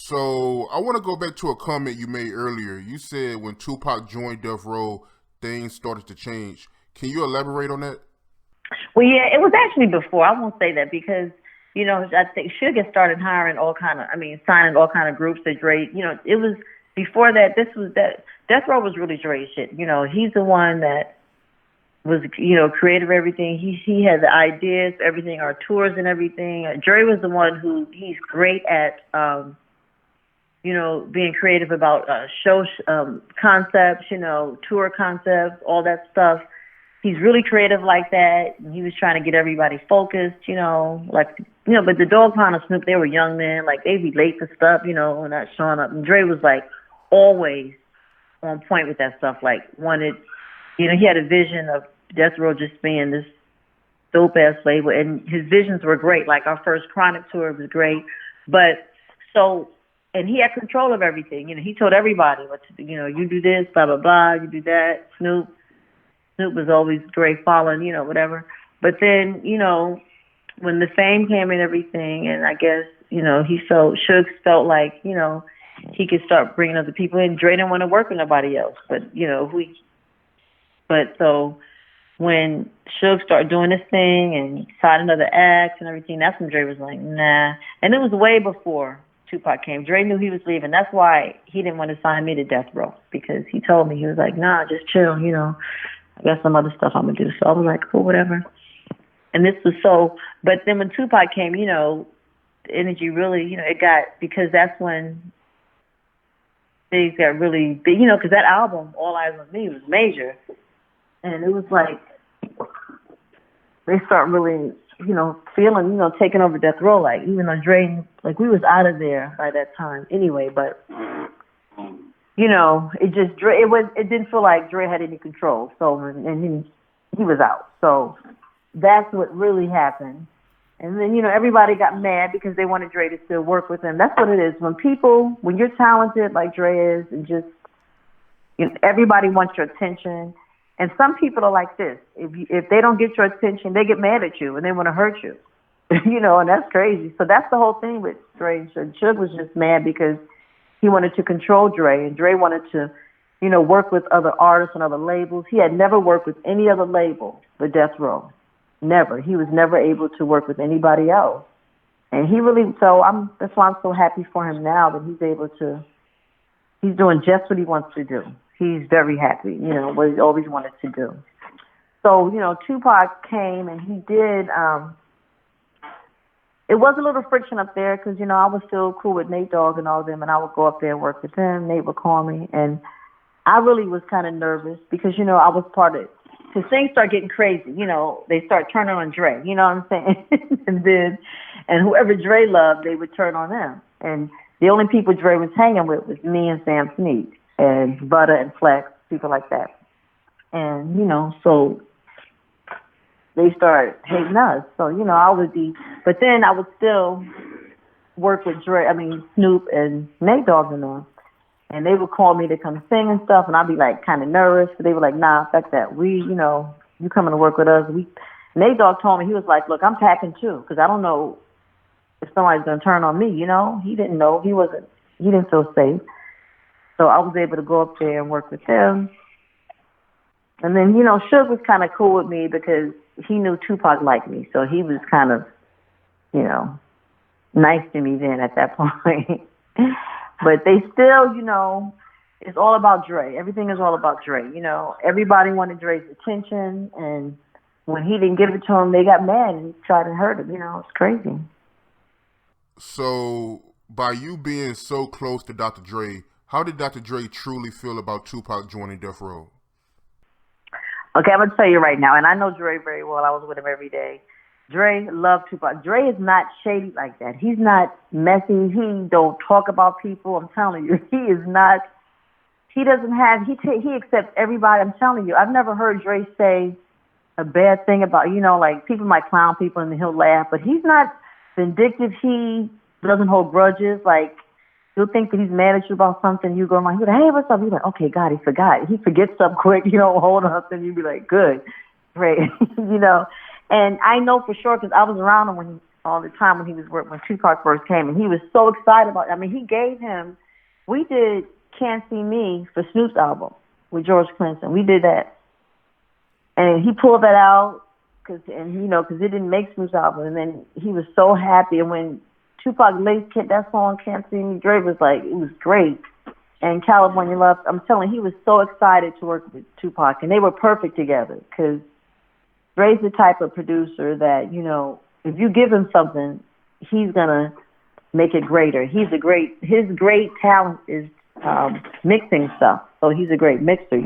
So I want to go back to a comment you made earlier. You said when Tupac joined Death Row, things started to change. Can you elaborate on that? Well, yeah, it was actually before. I won't say that because I think Suge started hiring signing all kind of groups that Dre. It was before that. This was that Death Row was really Dre's shit. He's the one that was creative everything. He had the ideas, everything, our tours and everything. Dre was the one who he's great at. Being creative about show concepts, tour concepts, all that stuff. He's really creative like that. He was trying to get everybody focused, but the Dog Pound and Snoop, they were young men. Like, they'd be late for stuff, and not showing up. And Dre was, like, always on point with that stuff. Like, he had a vision of Death Row just being this dope-ass label. And his visions were great. Like, our first Chronic tour was great. And he had control of everything. He told everybody what to do. You do this, blah, blah, blah. You do that. Snoop was always great following, whatever. But then, when the fame came and everything, and I guess, Suge felt like, he could start bringing other people in. Dre didn't want to work with nobody else. So when Suge started doing this thing and signed another act and everything, that's when Dre was like, nah. And it was way before Tupac came. Dre knew he was leaving. That's why he didn't want to sign me to Death Row, because he told me, he was like, nah, just chill, I got some other stuff I'm going to do. So I was like, cool, whatever. And this was but then when Tupac came, the energy really, it got, because that's when things got really big, because that album, All Eyes on Me, was major. And it was like, they start really, feeling, taking over Death Row, like, even though Dre, like, we was out of there by that time anyway, but, it didn't feel like Dre had any control, so, and he was out, so that's what really happened. And then, everybody got mad because they wanted Dre to still work with them. That's what it is. When you're talented like Dre is, and just, everybody wants your attention. And some people are like this. If they don't get your attention, they get mad at you and they want to hurt you. And that's crazy. So that's the whole thing with Dre and Suge. Suge was just mad because he wanted to control Dre, and Dre wanted to, work with other artists and other labels. He had never worked with any other label but Death Row. Never. He was never able to work with anybody else. And that's why I'm so happy for him now that he's doing just what he wants to do. He's very happy, what he always wanted to do. So, Tupac came and he did, it was a little friction up there because, I was still cool with Nate Dogg and all of them, and I would go up there and work with them. Nate would call me, and I really was kind of nervous because, I was part of it. Because things start getting crazy, they start turning on Dre, you know what I'm saying? and whoever Dre loved, they would turn on them. And the only people Dre was hanging with was me and Sam Sneed and Butter and Flex, people like that. And, so they started hating us. So, but then I would still work with Snoop and Nate Dogg and them. And they would call me to come sing and stuff, and I'd be like kind of nervous. But they were like, nah, fuck that. You coming to work with us. Nate Dogg told me, he was like, look, I'm packing too, because I don't know if somebody's going to turn on me, He didn't know. He didn't feel safe. So I was able to go up there and work with them. And then, Suge was kind of cool with me because he knew Tupac liked me. So he was kind of, nice to me then at that point. But they still, it's all about Dre. Everything is all about Dre. Everybody wanted Dre's attention. And when he didn't give it to him, they got mad and tried to hurt him. It's crazy. So by you being so close to Dr. Dre, how did Dr. Dre truly feel about Tupac joining Death Row? Okay, I'm going to tell you right now, and I know Dre very well. I was with him every day. Dre loved Tupac. Dre is not shady like that. He's not messy. He don't talk about people. I'm telling you, he accepts everybody. I'm telling you, I've never heard Dre say a bad thing about, like people might clown people and he'll laugh, but he's not vindictive. He doesn't hold grudges. Like, he'll think that he's mad at you about something. You go around, he's like, hey, what's up? He's like, okay, God, he forgot. He forgets stuff quick. Hold on. And you be like, good, great, And I know for sure because I was around him when all the time when he was when Tupac first came, and he was so excited about it. I mean, he gave him. We did "Can't See Me" for Snoop's album with George Clinton. We did that, and he pulled that out because it didn't make Snoop's album, and then he was so happy. And when Tupac laced that song "Can't See Me," Dre was like, it was great. And California Love, I'm telling you, he was so excited to work with Tupac, and they were perfect together because Dre's the type of producer that, if you give him something, he's gonna make it greater. His great talent is mixing stuff. So he's a great mixer,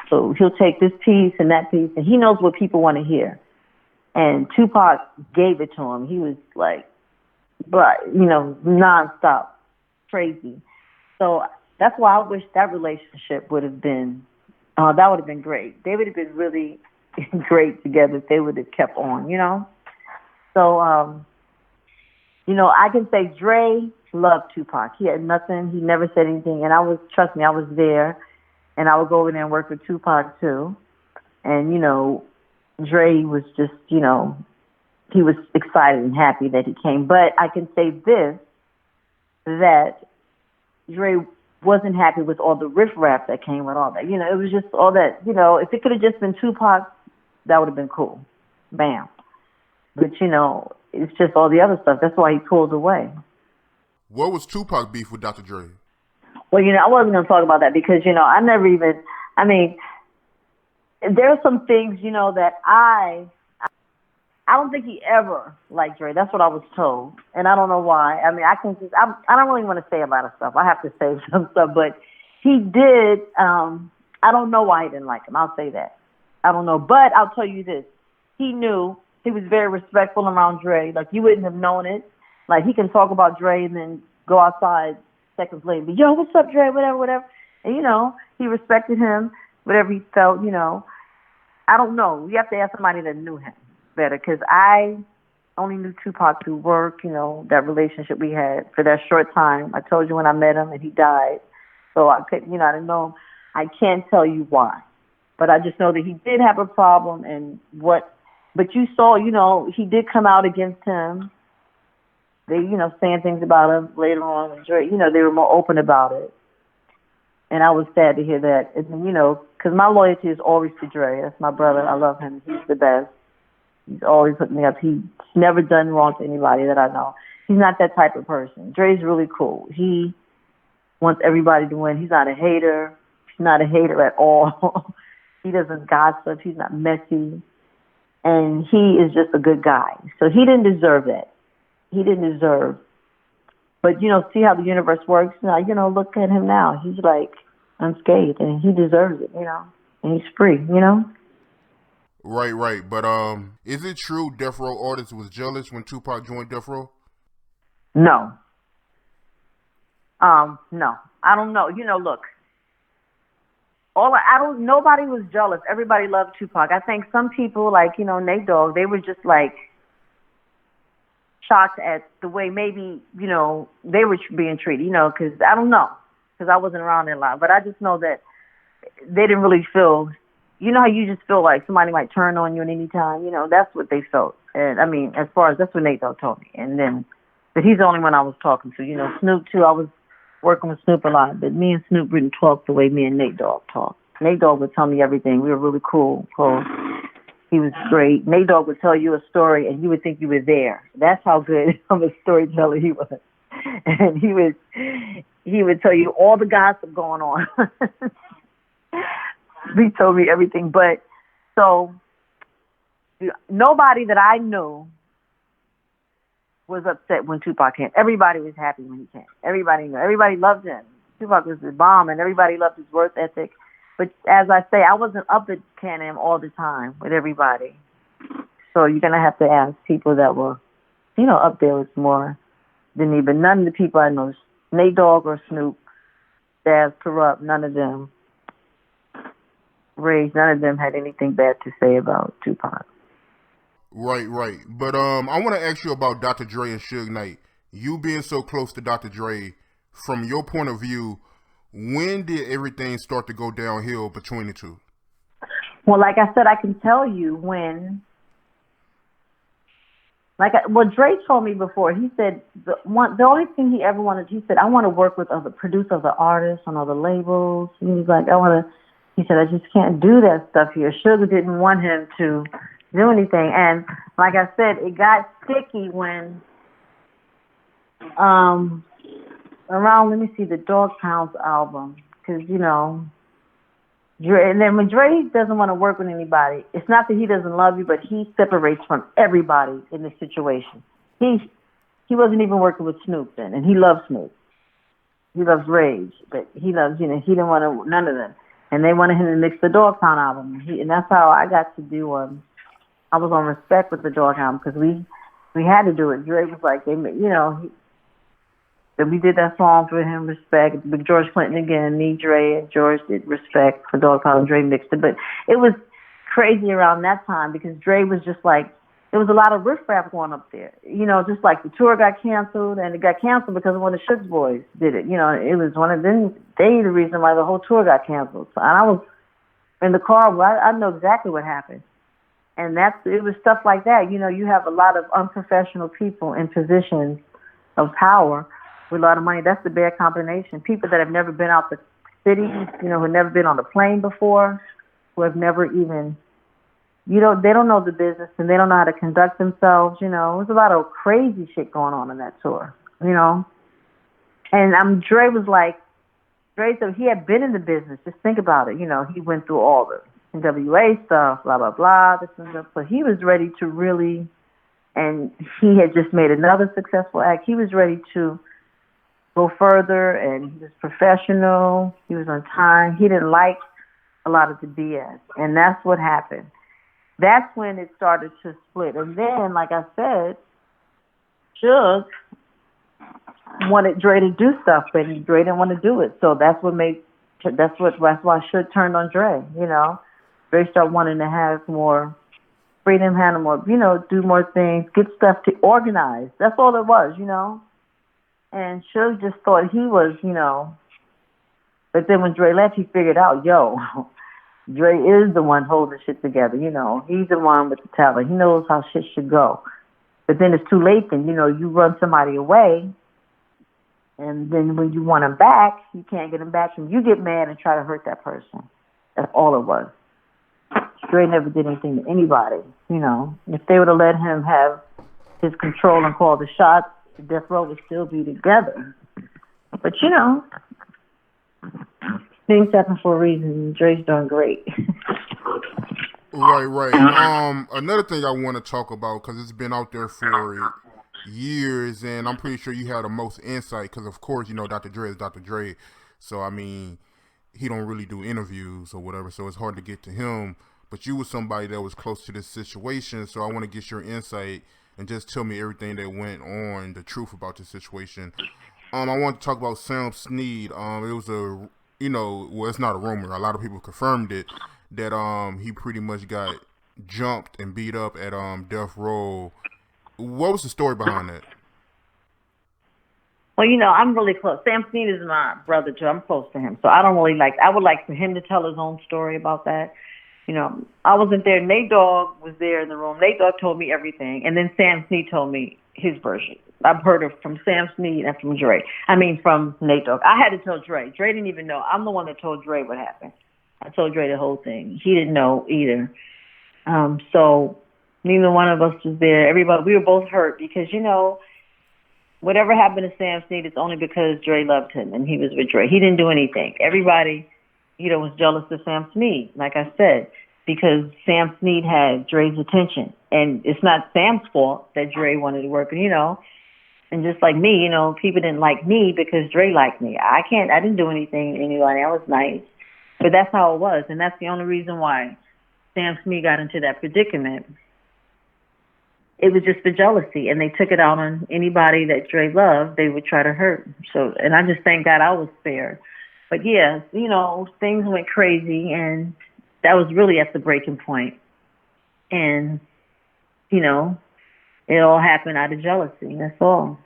So he'll take this piece and that piece, and he knows what people want to hear. And Tupac gave it to him. He was like, nonstop, crazy. So that's why I wish that relationship would have been, that would have been great. They would have been really great together if they would have kept on, So, I can say Dre loved Tupac. He had nothing. He never said anything. And trust me, I was there. And I would go over there and work with Tupac too. And, Dre was just, he was excited and happy that he came. But I can say this, that Dre wasn't happy with all the riffraff that came with all that. It was just all that, if it could have just been Tupac, that would have been cool. Bam. But, it's just all the other stuff. That's why he pulled away. What was Tupac beef with Dr. Dre? Well, I wasn't going to talk about that because, there are some things, that I don't think he ever liked Dre. That's what I was told. And I don't know why. I don't really want to say a lot of stuff. I have to say some stuff. But he did, I don't know why he didn't like him. I'll say that. I don't know. But I'll tell you this. He knew he was very respectful around Dre. Like, you wouldn't have known it. Like, he can talk about Dre and then go outside seconds later and be, yo, what's up, Dre, whatever. And, he respected him, whatever he felt, I don't know. You have to ask somebody that knew him better because I only knew Tupac through work, that relationship we had for that short time. I told you when I met him and he died. So I couldn't, I didn't know. I can't tell you why. But I just know that he did have a problem but you saw, he did come out against him. They, saying things about him later on. And Dre, they were more open about it. And I was sad to hear that. And, because my loyalty is always to Dre. That's my brother. I love him. He's the best. He's always hooking me up. He's never done wrong to anybody that I know. He's not that type of person. Dre's really cool. He wants everybody to win. He's not a hater. He's not a hater at all. He doesn't gossip. He's not messy. And he is just a good guy. So he didn't deserve that. He didn't deserve. But, see how the universe works? Now, look at him now. He's like unscathed and he deserves it, and he's free, Right. But is it true Death Row artists was jealous when Tupac joined Death Row? No. No. I don't know. Look. Nobody was jealous. Everybody loved Tupac. I think some people, like, Nate Dogg, they were just like shocked at the way maybe, they were being treated, because I don't know, because I wasn't around there a lot. But I just know that they didn't really feel, how you just feel like somebody might turn on you at any time, that's what they felt. And as far as that's what Nate Dogg told me. And then, but he's the only one I was talking to, Snoop too. I was working with Snoop a lot, but me and Snoop didn't talk the way me and Nate Dogg talk. Nate Dogg would tell me everything. We were really cool. He was great. Nate Dogg would tell you a story, and you would think you were there. That's how good of a storyteller he was. And he would tell you all the gossip going on. He told me everything. But so nobody that I knew was upset when Tupac came. Everybody was happy when he came. Everybody knew. Everybody loved him. Tupac was the bomb, and everybody loved his work ethic. But as I say, I wasn't up at Can-Am all the time with everybody. So you're going to have to ask people that were, up there with more than me. But none of the people I know, Nate Dogg or Snoop, Daz, Corrupt, none of them, Rage, none of them had anything bad to say about Tupac. Right. But I want to ask you about Dr. Dre and Suge Knight. You being so close to Dr. Dre, from your point of view, when did everything start to go downhill between the two? Well, like I said, I can tell you when What Dre told me before, he said the only thing he ever wanted, he said, I want to work with produce other artists on other labels. He was like, he said, I just can't do that stuff here. Suge didn't want him to do anything. And like I said, it got sticky when, around, let me see, the Dog Pounds album. Because, Dre, and then when Dre doesn't want to work with anybody, it's not that he doesn't love you, but he separates from everybody in this situation. He wasn't even working with Snoop then, and he loves Snoop. He loves Rage, but he loves, he didn't want none of them. And they wanted him to mix the Dog Pound album. And that's how I got to do, I was on Respect with the Dog album, because we had to do it. Dre was like, we did that song for him, Respect. With George Clinton again, me, Dre, and George did Respect for Dog Pound, and Dre mixed it. But it was crazy around that time because Dre was just like, there was a lot of riffraff going up there. Just like the tour got canceled, and it got canceled because one of the Suge boys did it. It was one of them, the reason why the whole tour got canceled. So, and I was in the car, I know exactly what happened. And it was stuff like that. You have a lot of unprofessional people in positions of power with a lot of money. That's the bad combination. People that have never been out the city, who have never been on a plane before, who have never even, they don't know the business and they don't know how to conduct themselves. There's a lot of crazy shit going on in that tour, And Dre was like, so he had been in the business. Just think about it. He went through all the NWA stuff, blah, blah, blah, this and that. But he was ready to really, and he had just made another successful act. He was ready to go further, and he was professional. He was on time. He didn't like a lot of the BS, and that's what happened. That's when it started to split. And then, like I said, Suge wanted Dre to do stuff, but Dre didn't want to do it. So that's why Suge turned on Dre. Dre started wanting to have more freedom, had more, do more things, get stuff to organize. That's all it was, And Suge just thought he was, But then when Dre left, he figured out, Dre is the one holding shit together, He's the one with the talent. He knows how shit should go. But then it's too late then, you run somebody away, and then when you want them back, you can't get them back, and you get mad and try to hurt that person. That's all it was. Dre never did anything to anybody, If they would have let him have his control and call the shots, the Death Row would still be together. But, things happen for a reason. Dre's doing great. Right. Another thing I want to talk about, because it's been out there for years, and I'm pretty sure you have the most insight, because, of course, Dr. Dre is Dr. Dre. So, he don't really do interviews or whatever, so it's hard to get to him. But you were somebody that was close to this situation, so I want to get your insight and just tell me everything that went on, the truth about the situation. I want to talk about Sam Sneed. It was it's not a rumor. A lot of people confirmed it, that he pretty much got jumped and beat up at Death Row. What was the story behind that? Well, I'm really close. Sam Sneed is my brother, too. I'm close to him. So I don't really I would like for him to tell his own story about that. I wasn't there. Nate Dogg was there in the room. Nate Dogg told me everything. And then Sam Sneed told me his version. I've heard it from Sam Sneed and from Dre. From Nate Dogg. I had to tell Dre. Dre didn't even know. I'm the one that told Dre what happened. I told Dre the whole thing. He didn't know either. So neither one of us was there. Everybody, we were both hurt because, whatever happened to Sam Sneed, it's only because Dre loved him and he was with Dre. He didn't do anything. Everybody, was jealous of Sam Sneed, like I said, because Sam Sneed had Dre's attention. And it's not Sam's fault that Dre wanted to work, and just like me, people didn't like me because Dre liked me. I didn't do anything to anybody. I was nice. But that's how it was. And that's the only reason why Sam Sneed got into that predicament. It was just for jealousy, and they took it out on anybody that Dre loved. They would try to hurt. So, and I just thank God I was spared. But yeah, things went crazy, and that was really at the breaking point. And, it all happened out of jealousy. That's all.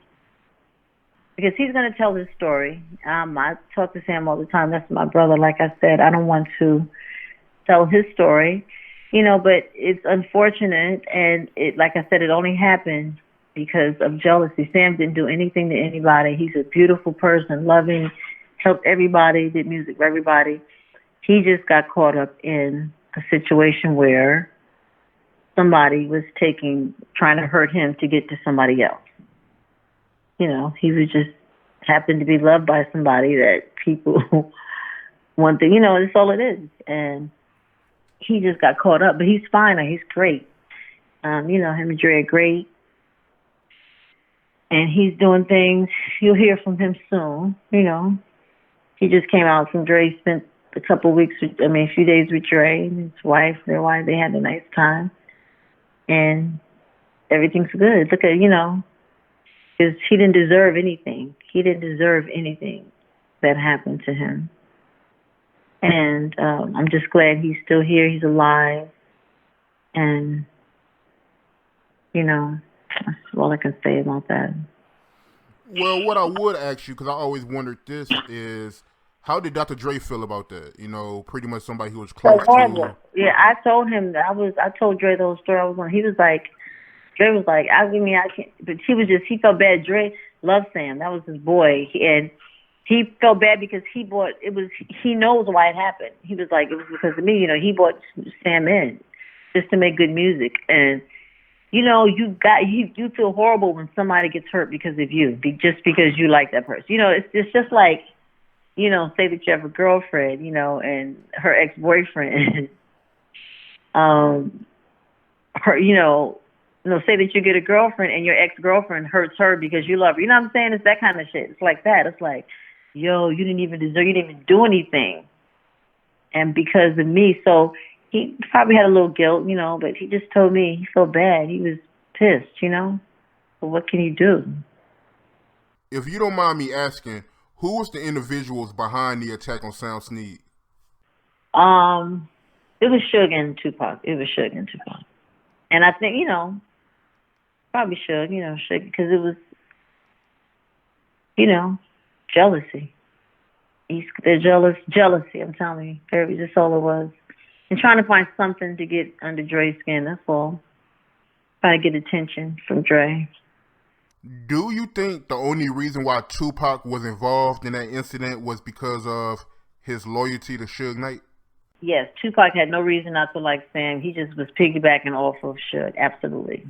Because he's going to tell his story. I talk to Sam all the time. That's my brother. Like I said, I don't want to tell his story. But it's unfortunate, and like I said, it only happened because of jealousy. Sam didn't do anything to anybody. He's a beautiful person, loving, helped everybody, did music for everybody. He just got caught up in a situation where somebody was trying to hurt him to get to somebody else. He was just happened to be loved by somebody that people want to, that's all it is. And he just got caught up, but he's fine. He's great. Him and Dre are great. And he's doing things. You'll hear from him soon, He just came out from Dre, spent a few days with Dre and his wife, their wife. They had a nice time. And everything's good. Look at, because he didn't deserve anything. He didn't deserve anything that happened to him. And I'm just glad he's still here. He's alive. And, that's all I can say about that. Well, what I would ask you, because I always wondered this, is how did Dr. Dre feel about that? Pretty much somebody who was close to. Yeah, I told him that I told Dre the whole story. He was like, Dre was like, I can't, but he felt bad. Dre loved Sam. That was his boy. And he felt bad because he knows why it happened. He was like, it was because of me. He brought Sam in just to make good music. And, you feel horrible when somebody gets hurt because of you, just because you like that person. It's just like, say that you have a girlfriend, and her ex-boyfriend, say that you get a girlfriend and your ex-girlfriend hurts her because you love her. You know what I'm saying? It's that kind of shit. It's like that. It's like, you didn't even do anything. And because of me. So he probably had a little guilt, but he just told me he felt bad. He was pissed, But what can he do? If you don't mind me asking, who was the individuals behind the attack on Sam Sneed? It was Suge and Tupac. And I think, probably Suge, because it was, jealousy. They're jealousy, I'm telling you. That's all it was. And trying to find something to get under Dre's skin, that's all. Trying to get attention from Dre. Do you think the only reason why Tupac was involved in that incident was because of his loyalty to Suge Knight? Yes, Tupac had no reason not to like Sam. He just was piggybacking off of Suge, absolutely.